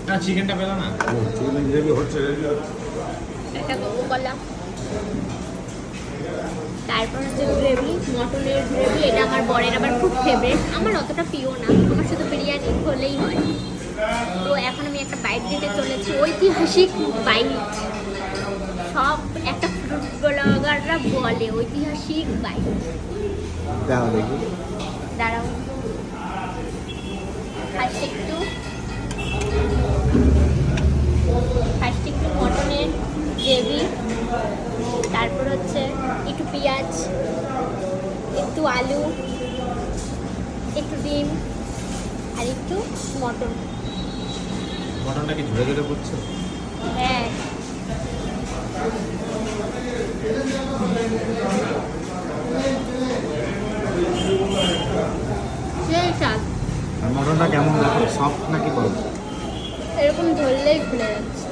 না চিকেনটা পেলো না। চিকেন গ্রেভি হচ্ছে। একটা কোকো কলা, তারপর হচ্ছে গ্রেভি, মটনের গ্রেভি। এটা আমার বরের আবার খুব ফেভারিট, আমার অতটা প্রিয় না, আমার শুধু বিরিয়ানি হলেই হয়। তো এখন আমি একটা বাইট দিতে চলেছি, ঐতিহাসিক বাইট। সব একটা ফ্রুট ব্লগাররা বলে ঐতিহাসিক বাইট। দাও দেখি। দাঁড়াও, ফার্স্ট একটু মটনের গ্রেভি, তারপর হচ্ছে একটু পেঁয়াজ, একটু আলু, একটু ডিম, আর একটু মটন। মটনটা কি ধরে ধরে করছে? হ্যাঁ, সেই স্বাদ। আর মটনটা কেমন দেখো, সফট নাকি বড়? এরকম ধরলেই খুলে যাচ্ছে,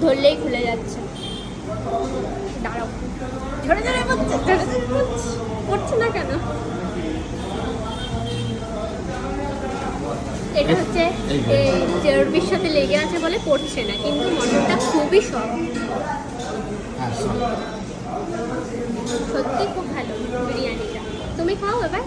ধরলেই খুলে যাচ্ছে। দাঁড়াও, ধরে ধরে পড়ছে, ধরে ধরে পড়ছে, পড়ছে না কেন? এটা হচ্ছে এই চর্বির সাথে লেগে আছে বলে পড়ছে না, কিন্তু মটনটা খুবই সফট, হ্যাঁ সফট। সত্যি খুব ভালো বিরিয়ানিটা। তুমি খাও এবার।